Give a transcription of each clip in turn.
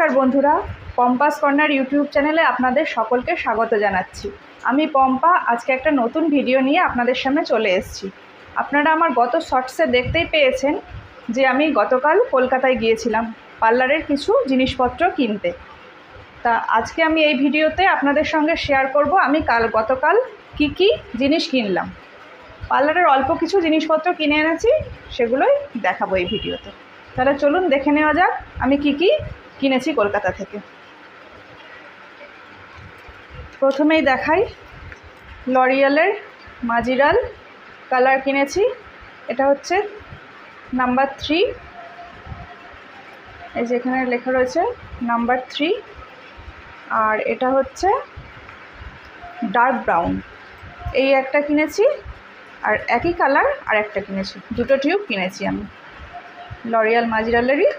নমস্কার বন্ধুরা, পম্পাস corner YouTube চ্যানেলে আপনাদের সকলকে স্বাগত জানাচ্ছি। আমি পম্পা। আজকে একটা নতুন ভিডিও নিয়ে আপনাদের সামনে চলে এসেছি। আপনারা আমার গত শর্টসে দেখতেই পেয়েছেন যে আমি গতকাল কলকাতায় গিয়েছিলাম পার্লারের কিছু জিনিসপত্র কিনতে। তা আজকে আমি এই ভিডিওতে আপনাদের সঙ্গে শেয়ার করব আমি গতকাল কি জিনিস কিনলাম। পার্লারের অল্প কিছু জিনিসপত্র কিনে এনেছি, সেগুলোই দেখাবো এই ভিডিওতে। তাহলে চলুন দেখে নেওয়া যাক আমি কি কিনেছি কলকাতা থেকে। প্রথমেই দেখাই, লরিয়ালের মাজিরাল কালার কিনেছি। এটা হচ্ছে নাম্বার 3, এই যে এখানে লেখা রয়েছে নাম্বার 3। আর এটা হচ্ছে ডার্ক ব্রাউন, এই একটা কিনেছি। আর একই কালার আর একটা কিনেছি, দুটো টিউব কিনেছি আমি লরিয়াল মাজিরালেরই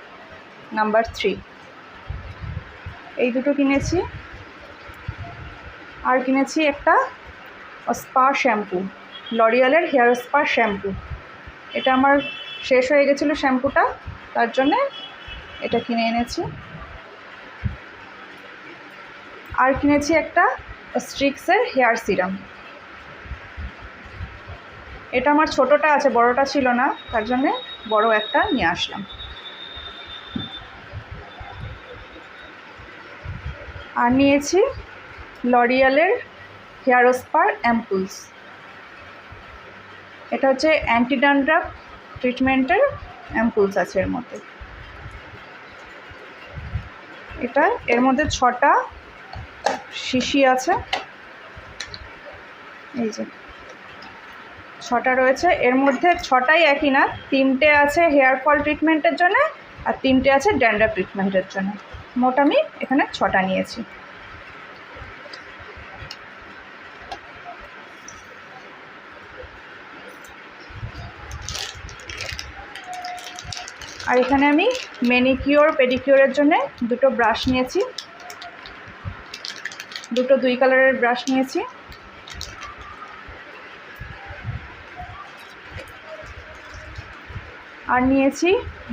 নাম্বার 3, এই দুটো কিনেছি। আর কিনেছি একটা স্পা শ্যাম্পু, লরিয়ালের হেয়ার স্পা শ্যাম্পু। এটা আমার শেষ হয়ে গেছিলো শ্যাম্পুটা, তার জন্যে এটা কিনে এনেছি। আর কিনেছি একটা স্ট্রিক্সের হেয়ার সিরাম। এটা আমার ছোটোটা আছে, বড়টা ছিল না, তার জন্যে বড় একটা নিয়ে আসলাম। আর নিয়েছি লরিয়ালের হেয়ার স্পার অ্যাম্পুলস। এটা হচ্ছে অ্যান্টি ড্যান্ড্রাফ ট্রিটমেন্টের অ্যাম্পুলস আছে এর মধ্যে। এর মধ্যে 6টা শিশি আছে, এই যে 6টা রয়েছে। এর মধ্যে 6টাই একই না, 3টে আছে হেয়ার ফল ট্রিটমেন্টের জন্য আর 3টে আছে ড্যান্ড্রাফ ট্রিটমেন্টের জন্য। মোট আমি এখানে 6টা নিয়েছি। আর এখানে আমি ম্যানিকিওর পেডিকিওরের জন্য দুটো ব্রাশ নিয়েছি, দুটো 2 কালারের ব্রাশ নিয়েছি। আর নিয়েছি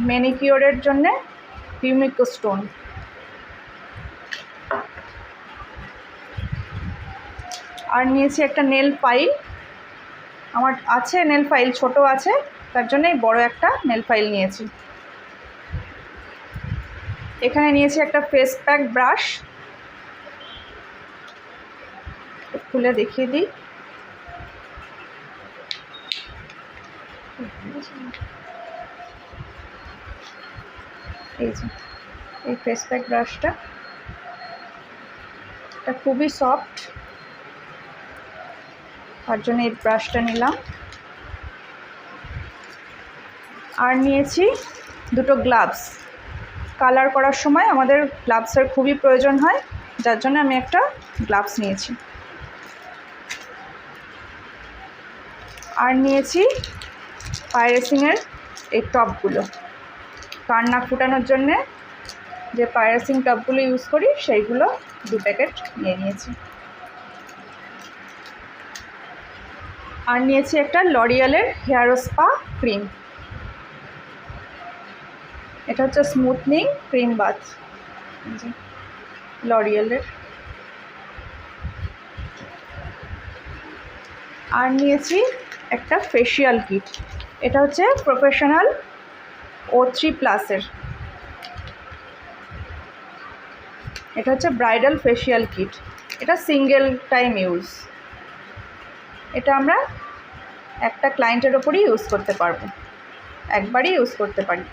ম্যানিকিওরের জন্য পিউমিকো স্টোন। আর নিয়েছি একটা নেল ফাইল, আমার আছে নেল ফাইল, ছোট আছে, তার জন্যই বড় একটা নেল ফাইল নিয়েছি। এখানে নিয়েছি একটা ফেস প্যাক ব্রাশ, খুলে দেখিয়ে দিই। এই যে এই ফেস প্যাক ব্রাশটা, এটা খুবই সফট, তার জন্য এই ব্রাশটা নিলাম। আর নিয়েছি দুটো গ্লাভস, কালার করার সময় আমাদের গ্লাভসের খুবই প্রয়োজন হয়, যার জন্য আমি একটা গ্লাভস নিয়েছি। আর নিয়েছি পাইরেসিংয়ের এই টপগুলো, কান নাক ফুটানোর জন্যে যে পাইরেসিং টপগুলো ইউজ করি সেইগুলো 2 প্যাকেট নিয়ে নিয়েছি। আর নিয়েছি একটা লরিয়ালের হেয়ার স্পা ক্রিম, এটা হচ্ছে স্মুথনিং ক্রিম বাথ লরিয়ালের। আর নিয়েছি একটা ফেশিয়াল কিট, এটা হচ্ছে প্রফেশনাল O3+-এর, এটা হচ্ছে ব্রাইডাল ফেশিয়াল কিট। এটা সিঙ্গেল টাইম ইউজ, এটা আমরা একটা ক্লায়েন্টের ওপরই ইউজ করতে পারবো, একবারই ইউজ করতে পারি।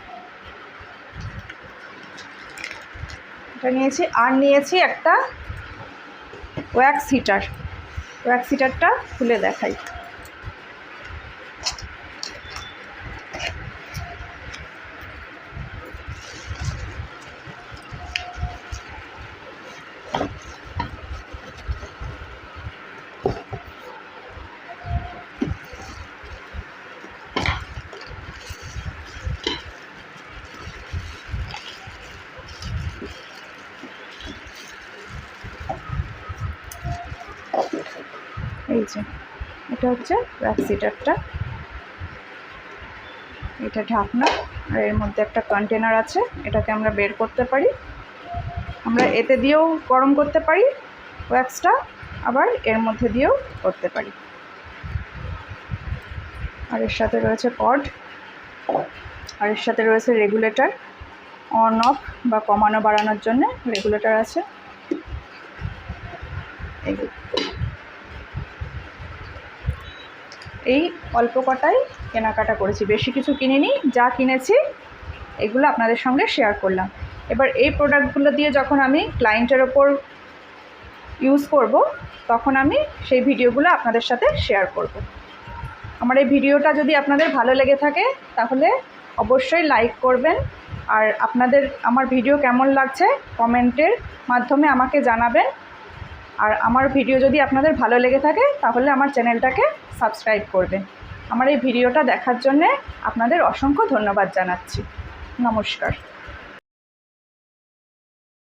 এটা নিয়েছি। আর নিয়েছি একটা ওয়্যাক্স হিটার, ওয়্যাক্স হিটারটা খুলে দেখাই। এই যে এটা হচ্ছে ওয়্যাক্স হিটারটা, এটা ঢাকনা, আর এর মধ্যে একটা কন্টেনার আছে, এটাকে আমরা বের করতে পারি। আমরা এতে দিয়েও গরম করতে পারি ওয়্যাক্সটা, আবার এর মধ্যে দিয়েও করতে পারি। আর এর সাথে রয়েছে কর্ড, আর এর সাথে রয়েছে রেগুলেটর, অন অফ বা কমানো বাড়ানোর জন্য রেগুলেটর আছে। এই অল্প কটাই কেনাকাটা করেছি, বেশি কিছু কিনিনি, যা কিনেছি এগুলো আপনাদের সঙ্গে শেয়ার করলাম। এবার এই প্রোডাক্টগুলো দিয়ে যখন আমি ক্লায়েন্টের ওপর ইউজ করব, তখন আমি সেই ভিডিওগুলো আপনাদের সাথে শেয়ার করব। আমার এই ভিডিওটা যদি আপনাদের ভালো লেগে থাকে তাহলে অবশ্যই লাইক করবেন, আর আপনাদের আমার ভিডিও কেমন লাগছে কমেন্টের মাধ্যমে আমাকে জানাবেন। আর আমার ভিডিও যদি আপনাদের ভালো লেগে থাকে তাহলে আমার চ্যানেলটাকে সাবস্ক্রাইব করবেন। আমার এই ভিডিওটা দেখার জন্যে আপনাদের অসংখ্য ধন্যবাদ জানাচ্ছি। নমস্কার।